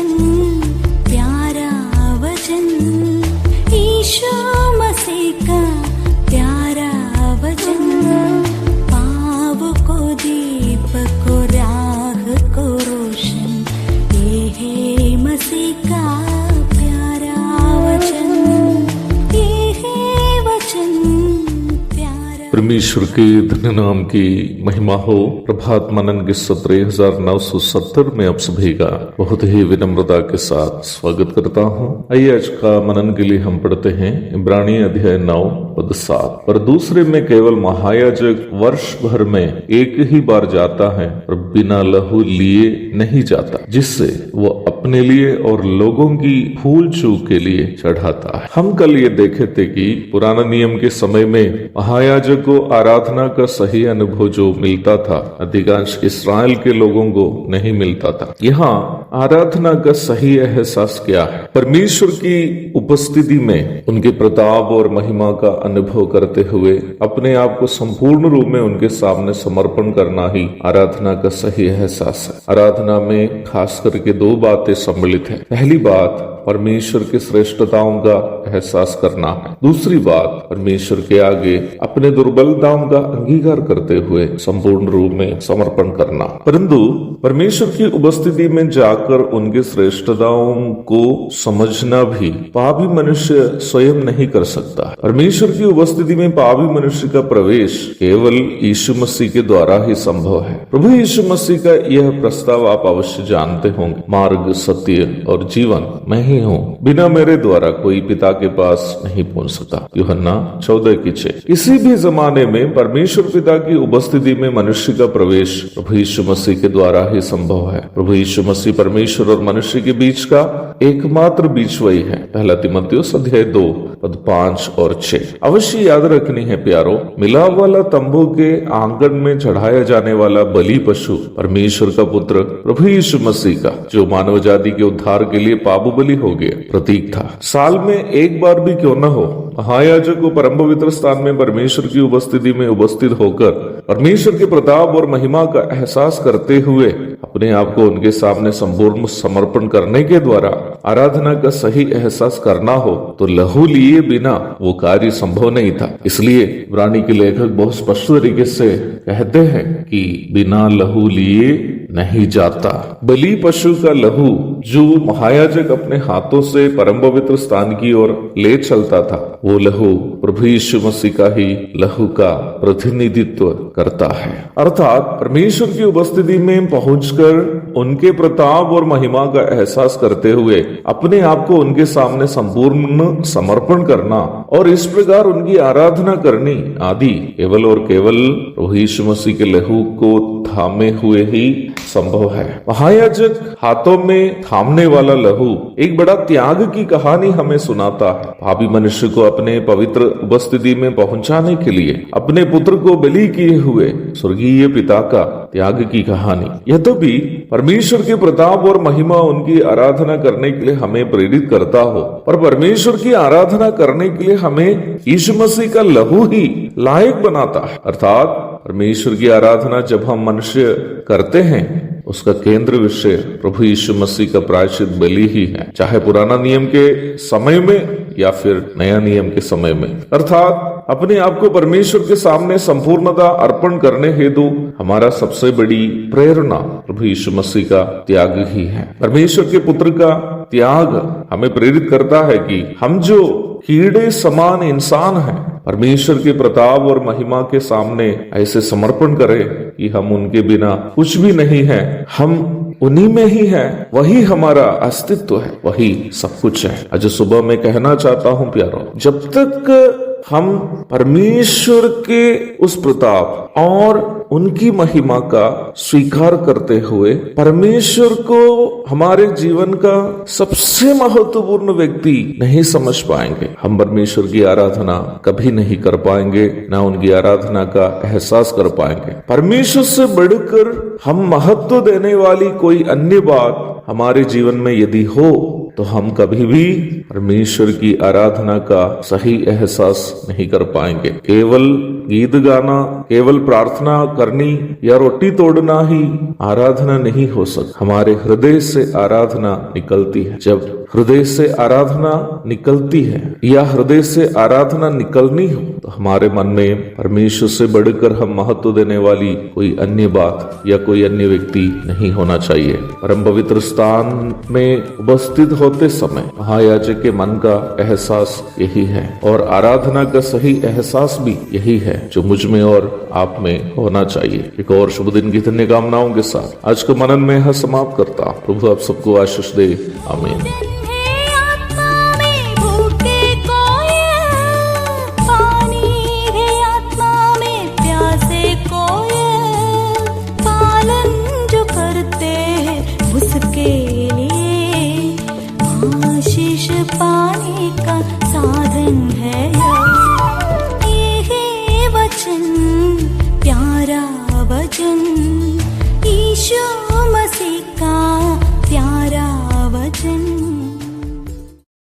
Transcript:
वचन, प्यारा वचन, ईशो मसीह का प्यारा वचन, पाव को दीप को राह को रोशन, ये है मसीह का प्यारा वचन, ये है वचन प्यारा। परमेश्वर के धन्य नाम की महिमा हो। प्रभात मनन के सत्र 1970 में आप सभी का बहुत ही विनम्रता के साथ स्वागत करता हूँ। आइए आज का मनन के लिए हम पढ़ते हैं इब्रानी अध्याय 9 पद 7। पर दूसरे में केवल महायाजक वर्ष भर में एक ही बार जाता है और बिना लहू लिए नहीं जाता, जिससे वो अपने लिए और लोगों की भूल चूक के लिए चढ़ाता है। हम कल ये देखे थे कि पुराना नियम के समय में महायाजक को आराधना का सही अनुभव जो मिलता था, अधिकांश इस्राएल के लोगों को नहीं मिलता था। यहाँ आराधना का सही एहसास क्या है? परमेश्वर की उपस्थिति में उनके प्रताप और महिमा का अनुभव करते हुए अपने आप को संपूर्ण रूप में उनके सामने समर्पण करना ही आराधना का सही एहसास है। आराधना में खास करके दो बातें सम्मिलित है। पहली बात परमेश्वर की श्रेष्ठताओं का एहसास करना है। दूसरी बात परमेश्वर के आगे अपने दुर्बलताओं का अंगीकार करते हुए संपूर्ण रूप में समर्पण करना। परंतु परमेश्वर की उपस्थिति में जाकर उनकी श्रेष्ठताओं को समझना भी पापी मनुष्य स्वयं नहीं कर सकता। परमेश्वर की उपस्थिति में पापी मनुष्य का प्रवेश केवल यीशु मसीह के द्वारा ही संभव है। प्रभु यीशु मसीह का यह प्रस्ताव आप अवश्य जानते होंगे, मार्ग, सत्य और जीवन मैं ही हूँ, बिना मेरे द्वारा कोई पिता के पास नहीं पहुँच सकता। यूहन्ना 14:6। किसी भी जमाने में परमेश्वर पिता की उपस्थिति में मनुष्य का प्रवेश प्रभु यीशु मसीह के द्वारा ही संभव है। प्रभु यीशु मसीह परमेश्वर और मनुष्य के बीच का एकमात्र बीच वही है। पहला तीमुथियुस अध्याय 2 पद 5 और 6। अवश्य याद रखनी है प्यारो, मिलाप वाला तंबू के आंगन में चढ़ाया जाने वाला बलि पशु परमेश्वर का पुत्र प्रभु यीशु मसीह का, जो मानव जाति के उद्धार के लिए पाप बलि हो गया, प्रतीक था। साल में एक बार भी क्यों न हो, महायाजक को परम पवित्र स्थान में परमेश्वर की उपस्थिति में उपस्थित होकर परमेश्वर के प्रताप और महिमा का एहसास करते हुए अपने आप को उनके सामने संपूर्ण समर्पण करने के द्वारा आराधना का सही एहसास करना हो तो लहू लिए बिना वो कार्य संभव नहीं था। इसलिए इब्रानी के लेखक बहुत स्पष्ट तरीके से कहते हैं कि बिना लहू लिए नहीं जाता। बलि पशु का लहू जो महायाजक अपने हाथों से परम पवित्र स्थान की ओर ले चलता था, वो लहू प्रभु यीशु मसीह का ही लहू का प्रतिनिधित्व करता है। अर्थात परमेश्वर की उपस्थिति में पहुंचकर उनके प्रताप और महिमा का एहसास करते हुए अपने आप को उनके सामने संपूर्ण समर्पण करना और इस प्रकार उनकी आराधना करनी आदि केवल और केवल प्रभु यीशु मसीह के लहू को थामे हुए ही संभव है। महायाजक हाथों में थामने वाला लहू एक बड़ा त्याग की कहानी हमें सुनाता है। पापी मनुष्य को अपने पवित्र उपस्थिति में पहुंचाने के लिए अपने पुत्र को बलि किए हुए स्वर्गीय पिता का त्याग की कहानी। यह तो भी परमेश्वर के प्रताप और महिमा उनकी आराधना करने के लिए हमें प्रेरित करता हो, पर परमेश्वर की आराधना करने के लिए हमें यीशु मसीह का लहू ही लायक बनाता है। अर्थात परमेश्वर की आराधना जब हम मनुष्य करते हैं, उसका केंद्र विषय प्रभु यीशु मसीह का प्रायश्चित बलि ही है, चाहे पुराना नियम के समय में या फिर नया नियम के समय में। अर्थात अपने आप को परमेश्वर के सामने संपूर्णता अर्पण करने हेतु हमारा सबसे बड़ी प्रेरणा प्रभु यीशु मसीह का त्याग ही है। परमेश्वर के पुत्र का त्याग हमें प्रेरित करता है कि हम जो कीड़े समान इंसान हैं, परमेश्वर के प्रताप और महिमा के सामने ऐसे समर्पण करें कि हम उनके बिना कुछ भी नहीं है, हम उन्हीं में ही है, वही हमारा अस्तित्व है, वही सब कुछ है। आज सुबह मैं कहना चाहता हूँ प्यारो, जब तक हम परमेश्वर के उस प्रताप और उनकी महिमा का स्वीकार करते हुए परमेश्वर को हमारे जीवन का सबसे महत्वपूर्ण व्यक्ति नहीं समझ पाएंगे, हम परमेश्वर की आराधना कभी नहीं कर पाएंगे, ना उनकी आराधना का एहसास कर पाएंगे। परमेश्वर से बढ़कर हम महत्व देने वाली कोई अन्य बात हमारे जीवन में यदि हो तो हम कभी भी परमेश्वर की आराधना का सही एहसास नहीं कर पाएंगे। केवल गीत गाना, केवल प्रार्थना करनी या रोटी तोड़ना ही आराधना नहीं हो सकती। हमारे हृदय से आराधना निकलती है। जब हृदय से आराधना निकलती है या हृदय से आराधना निकलनी हो तो हमारे मन में परमेश्वर से बढ़कर हम महत्व देने वाली कोई अन्य बात या कोई अन्य व्यक्ति नहीं होना चाहिए। परम पवित्र स्थान में उपस्थित होते समय महायाजक के मन का एहसास यही है और आराधना का सही एहसास भी यही है जो मुझ में और आप में होना चाहिए। एक और शुभ दिन की धन्य कामनाओं के साथ आज का मनन में यह समाप्त करता। प्रभु आप सबको आशीष दे। आमीन। पाने का साधन है ये वचन, प्यारा वचन ईशो